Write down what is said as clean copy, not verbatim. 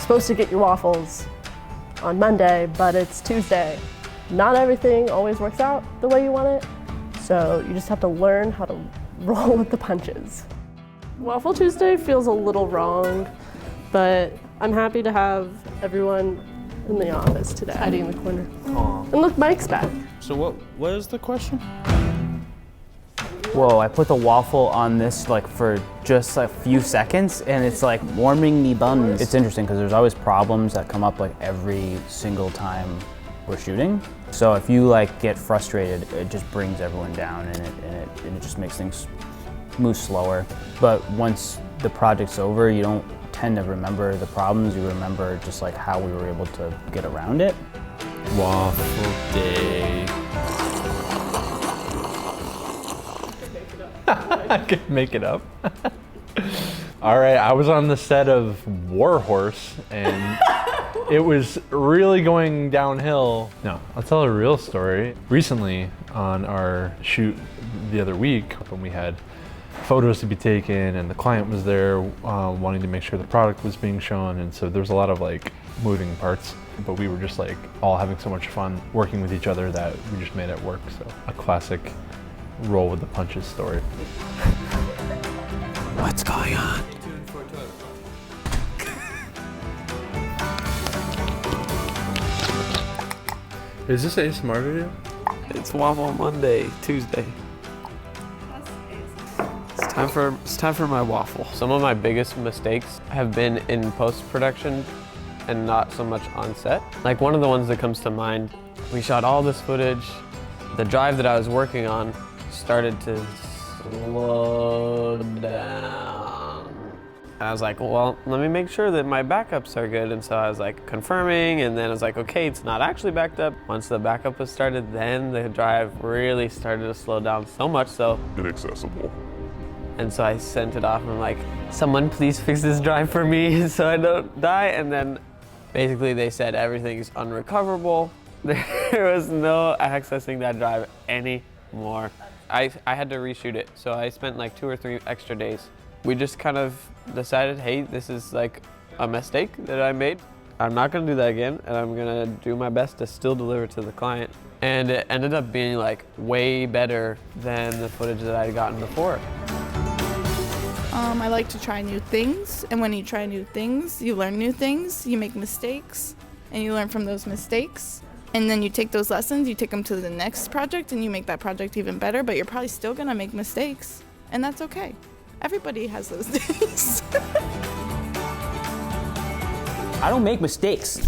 supposed to get your waffles on Monday, but it's Tuesday. Not everything always works out the way you want it, so you just have to learn how to roll with the punches. Waffle Tuesday feels a little wrong, but I'm happy to have everyone in the office today, hiding in the corner. Aww. And look, Mike's back. So what is the question? Whoa, I put the waffle on this like for just a few seconds and it's like warming me buns. It's interesting because there's always problems that come up like every single time we're shooting. So if you like get frustrated, it just brings everyone down and it just makes things move slower. But once the project's over, you don't tend to remember the problems, you remember just like how we were able to get around it. Waffle day. I could make it up. All right, I was on the set of Warhorse and it was really going downhill. No, I'll tell a real story. Recently on our shoot the other week when we had photos to be taken and the client was there wanting to make sure the product was being shown, and so there's a lot of like moving parts, but we were just like all having so much fun working with each other that we just made it work. So a classic roll with the punches story. What's going on? Is this ASMR video? It's Waffle Monday, Tuesday. It's time for my waffle. Some of my biggest mistakes have been in post-production and not so much on set. Like one of the ones that comes to mind, we shot all this footage. The drive that I was working on started to slow down. And I was like, well, let me make sure that my backups are good. And so I was like confirming, and then I was like, okay, it's not actually backed up. Once the backup was started, then the drive really started to slow down, so much so inaccessible. And so I sent it off and I'm like, someone please fix this drive for me so I don't die. And then basically they said everything's unrecoverable. There was no accessing that drive anymore. I had to reshoot it. So I spent like 2 or 3 extra days. We just kind of decided, hey, this is like a mistake that I made. I'm not gonna do that again, and I'm gonna do my best to still deliver to the client. And it ended up being like way better than the footage that I had gotten before. I like to try new things, and when you try new things, you learn new things, you make mistakes, and you learn from those mistakes. And then you take those lessons, you take them to the next project, and you make that project even better, but you're probably still gonna make mistakes, and that's okay. Everybody has those days. I don't make mistakes.